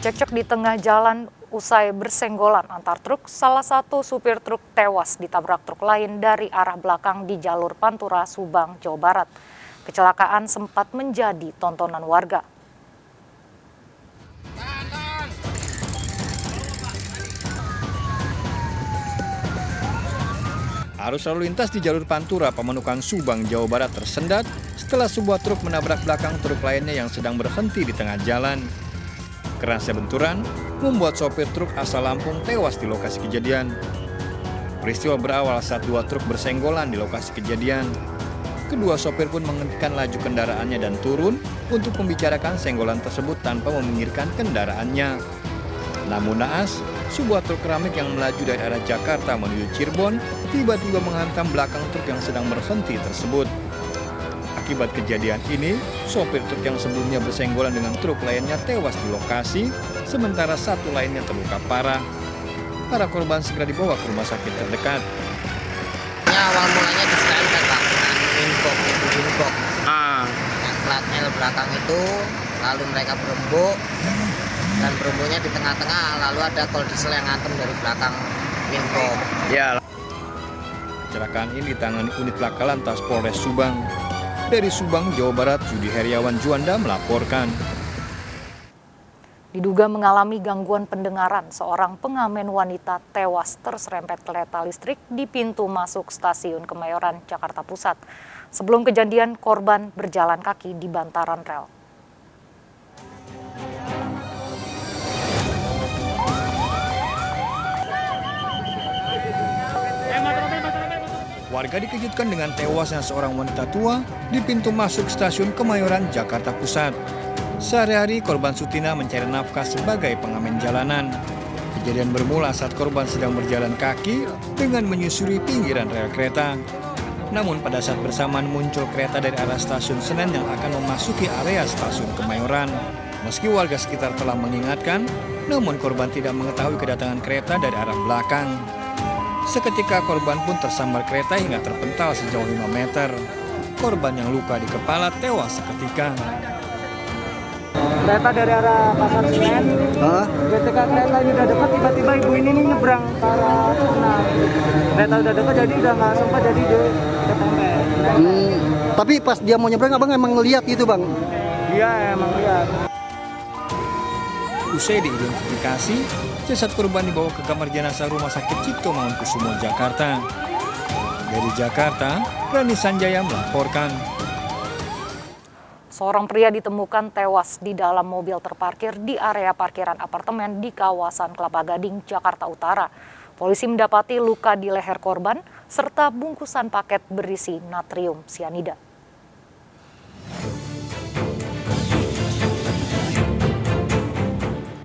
Cekcok di tengah jalan usai bersenggolan antar truk, salah satu supir truk tewas ditabrak truk lain dari arah belakang di jalur Pantura, Subang, Jawa Barat. Kecelakaan sempat menjadi tontonan warga. Arus lalu lintas di jalur Pantura, Pamanukan, Subang, Jawa Barat tersendat setelah sebuah truk menabrak belakang truk lainnya yang sedang berhenti di tengah jalan. Kerasnya benturan membuat sopir truk asal Lampung tewas di lokasi kejadian. Peristiwa berawal saat dua truk bersenggolan di lokasi kejadian. Kedua sopir pun menghentikan laju kendaraannya dan turun untuk membicarakan senggolan tersebut tanpa meminggirkan kendaraannya. Namun naas, sebuah truk keramik yang melaju dari arah Jakarta menuju Cirebon tiba-tiba menghantam belakang truk yang sedang berhenti tersebut. Akibat kejadian ini, sopir truk yang sebelumnya bersenggolan dengan truk lainnya tewas di lokasi, sementara satu lainnya terluka parah. Para korban segera dibawa ke rumah sakit terdekat. Awal mulanya diserempet Pak, dengan winbox, yang plat L belakang itu, lalu mereka berembuk, dan berembuknya di tengah-tengah, lalu ada kol diesel yang ngantem dari belakang winbox. Kecelakaan ini ditangani unit laka lantas Polres Subang. Dari Subang, Jawa Barat, Yudi Heriawan Juanda melaporkan. Diduga mengalami gangguan pendengaran, seorang pengamen wanita tewas terserempet kereta listrik di pintu masuk stasiun Kemayoran, Jakarta Pusat. Sebelum kejadian, korban berjalan kaki di bantaran rel. Warga dikejutkan dengan tewasnya seorang wanita tua di pintu masuk stasiun Kemayoran, Jakarta Pusat. Sehari-hari korban Sutina mencari nafkah sebagai pengamen jalanan. Kejadian bermula saat korban sedang berjalan kaki dengan menyusuri pinggiran rel kereta. Namun pada saat bersamaan muncul kereta dari arah stasiun Senen yang akan memasuki area stasiun Kemayoran. Meski warga sekitar telah mengingatkan, namun korban tidak mengetahui kedatangan kereta dari arah belakang. Seketika korban pun tersambar kereta hingga terpental sejauh 5 meter. Korban yang luka di kepala tewas seketika. Kereta dari arah Pasar Senen, ketika kereta ini udah dekat, tiba-tiba ibu ini nih nyebrang ke arah Senen. Kereta udah dekat, jadi udah nggak sempat, jadi dia ketempel. Tapi pas dia mau nyebrang, abang emang ngeliat gitu bang? Iya, emang lihat. Usai diidentifikasi, jasad korban dibawa ke kamar jenazah Rumah Sakit Cipto Mangunkusumo, Jakarta. Dari Jakarta, Rani Sanjaya melaporkan. Seorang pria ditemukan tewas di dalam mobil terparkir di area parkiran apartemen di kawasan Kelapa Gading, Jakarta Utara. Polisi mendapati luka di leher korban serta bungkusan paket berisi natrium sianida.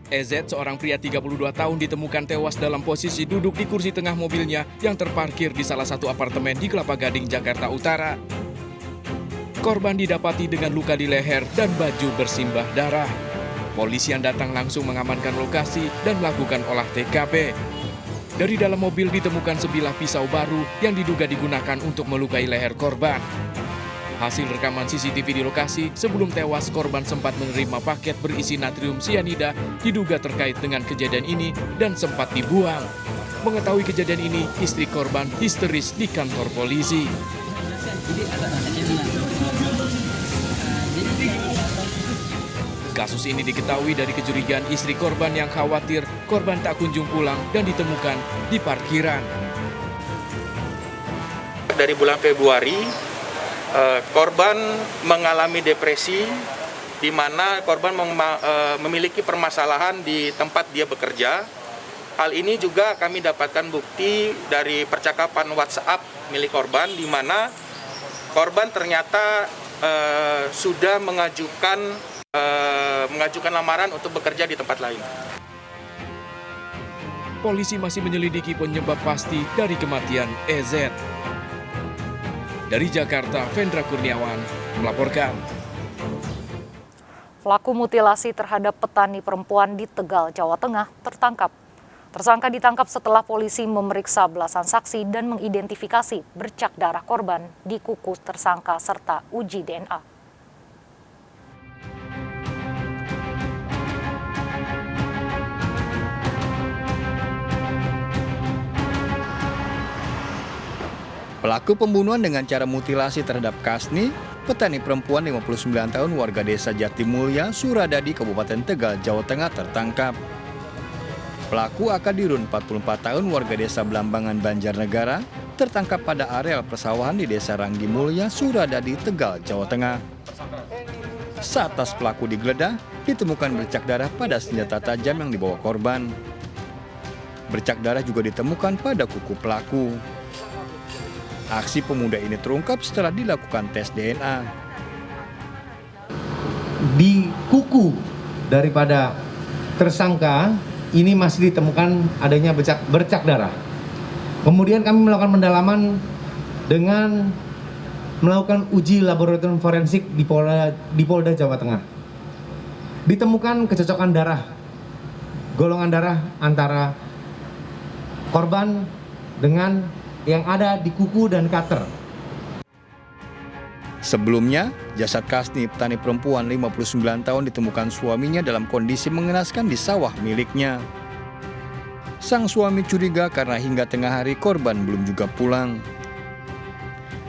EZ, seorang pria 32 tahun, ditemukan tewas dalam posisi duduk di kursi tengah mobilnya yang terparkir di salah satu apartemen di Kelapa Gading, Jakarta Utara. Korban didapati dengan luka di leher dan baju bersimbah darah. Polisi yang datang langsung mengamankan lokasi dan melakukan olah TKP. Dari dalam mobil ditemukan sebilah pisau baru yang diduga digunakan untuk melukai leher korban. Hasil rekaman CCTV di lokasi, sebelum tewas korban sempat menerima paket berisi natrium sianida diduga terkait dengan kejadian ini dan sempat dibuang. Mengetahui kejadian ini, istri korban histeris di kantor polisi. Kasus ini diketahui dari kecurigaan istri korban yang khawatir korban tak kunjung pulang dan ditemukan di parkiran. Dari bulan Februari, korban mengalami depresi, di mana korban memiliki permasalahan di tempat dia bekerja. Hal ini juga kami dapatkan bukti dari percakapan WhatsApp milik korban, di mana korban ternyata sudah mengajukan lamaran untuk bekerja di tempat lain. Polisi masih menyelidiki penyebab pasti dari kematian EZ. Dari Jakarta, Vendra Kurniawan melaporkan. Pelaku mutilasi terhadap petani perempuan di Tegal, Jawa Tengah tertangkap. Tersangka ditangkap setelah polisi memeriksa belasan saksi dan mengidentifikasi bercak darah korban di kuku tersangka serta uji DNA. Pelaku pembunuhan dengan cara mutilasi terhadap Kasni, petani perempuan 59 tahun warga desa Jatimulya, Suradadi, Kabupaten Tegal, Jawa Tengah tertangkap. Pelaku Akadirun, 44 tahun warga desa Belambangan, Banjarnegara, tertangkap pada areal persawahan di desa Ranggi Mulya, Suradadi, Tegal, Jawa Tengah. Saat tas pelaku digeledah, ditemukan bercak darah pada senjata tajam yang dibawa korban. Bercak darah juga ditemukan pada kuku pelaku. Aksi pemuda ini terungkap setelah dilakukan tes DNA. Di kuku daripada tersangka ini masih ditemukan adanya bercak darah. Kemudian kami melakukan pendalaman dengan melakukan uji laboratorium forensik di Polda Jawa Tengah. Ditemukan kecocokan darah, golongan darah antara korban dengan yang ada di kuku dan cutter. Sebelumnya, jasad Kasni, petani perempuan 59 tahun ditemukan suaminya dalam kondisi mengenaskan di sawah miliknya. Sang suami curiga karena hingga tengah hari korban belum juga pulang.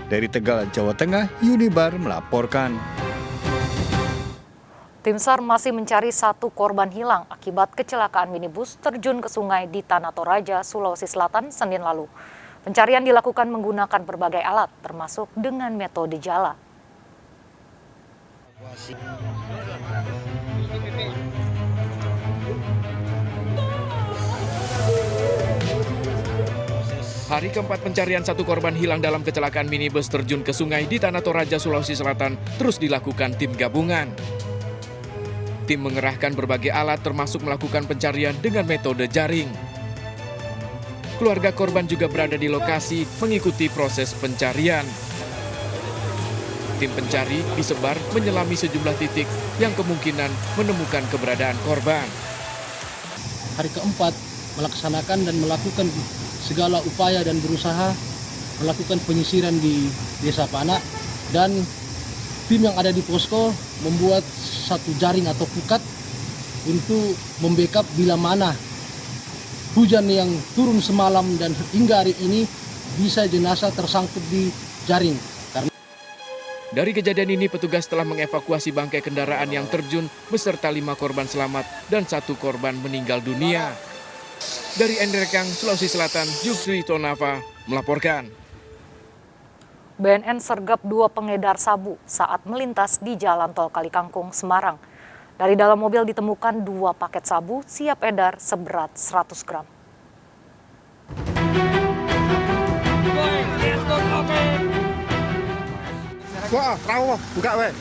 Dari Tegal, Jawa Tengah, Yunibar melaporkan. Tim SAR masih mencari satu korban hilang akibat kecelakaan minibus terjun ke sungai di Tanah Toraja, Sulawesi Selatan, Senin lalu. Pencarian dilakukan menggunakan berbagai alat, termasuk dengan metode jala. Hari keempat pencarian satu korban hilang dalam kecelakaan minibus terjun ke sungai di Tanah Toraja, Sulawesi Selatan terus dilakukan tim gabungan. Tim mengerahkan berbagai alat termasuk melakukan pencarian dengan metode jaring. Keluarga korban juga berada di lokasi mengikuti proses pencarian. Tim pencari disebar menyelami sejumlah titik yang kemungkinan menemukan keberadaan korban. Hari keempat melaksanakan dan melakukan segala upaya dan berusaha melakukan penyisiran di Desa Panak, dan tim yang ada di posko membuat satu jaring atau pukat untuk membackup bila mana hujan yang turun semalam dan hingga hari ini bisa jenazah tersangkut di jaring. Dari kejadian ini, petugas telah mengevakuasi bangkai kendaraan yang terjun beserta 5 korban selamat dan 1 korban meninggal dunia. Dari Enrekang, Sulawesi Selatan, Yusri Tonava melaporkan. BNN sergap 2 pengedar sabu saat melintas di Jalan Tol Kalikangkung, Semarang. Dari dalam mobil ditemukan 2 paket sabu siap edar seberat 100 gram. Wah, rawa, buka weh.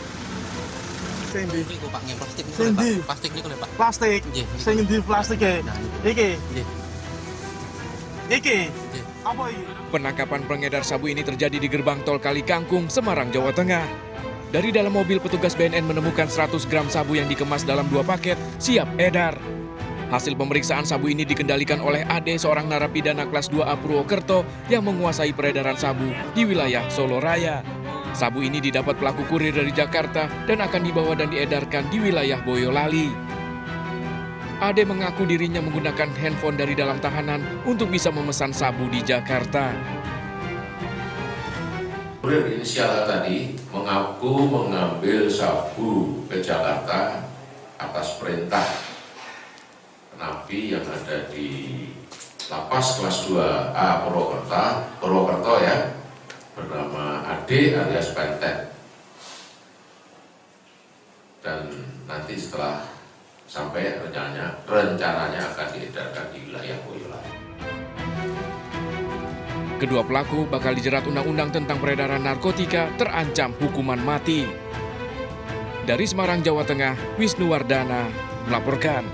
Sing ndi? Iku Pak, nggih plastik niku Sing lho, ndi? Pak. Plastik niku lho, Pak. Plastik. Nggih. Sing ndi plastik e? Iki. Nggih. Iki. Nggih. Apa iki? Penangkapan pengedar sabu ini terjadi di gerbang tol Kalikangkung, Semarang, Jawa Tengah. Dari dalam mobil, petugas BNN menemukan 100 gram sabu yang dikemas dalam 2 paket siap edar. Hasil pemeriksaan sabu ini dikendalikan oleh Ade, seorang narapidana kelas 2A Purwokerto yang menguasai peredaran sabu di wilayah Solo Raya. Sabu ini didapat pelaku kurir dari Jakarta dan akan dibawa dan diedarkan di wilayah Boyolali. Ade mengaku dirinya menggunakan handphone dari dalam tahanan untuk bisa memesan sabu di Jakarta. Kurir inisial tadi mengaku mengambil sabu ke Jakarta atas perintah napi yang ada di lapas kelas 2A Purwokerto ya, bernama Ade alias Penten. Dan nanti setelah sampai rencananya akan diedarkan di wilayah Boyolali. Kedua pelaku bakal dijerat undang-undang tentang peredaran narkotika terancam hukuman mati. Dari Semarang, Jawa Tengah, Wisnuwardana melaporkan.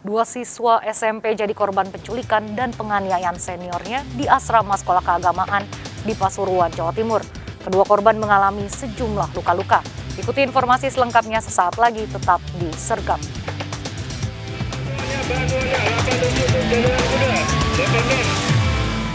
2 siswa SMP jadi korban penculikan dan penganiayaan seniornya di asrama sekolah keagamaan di Pasuruan, Jawa Timur. Kedua korban mengalami sejumlah luka-luka. Ikuti informasi selengkapnya sesaat lagi, tetap di Sergap. Bantuannya 877 Jalan Kuda, 86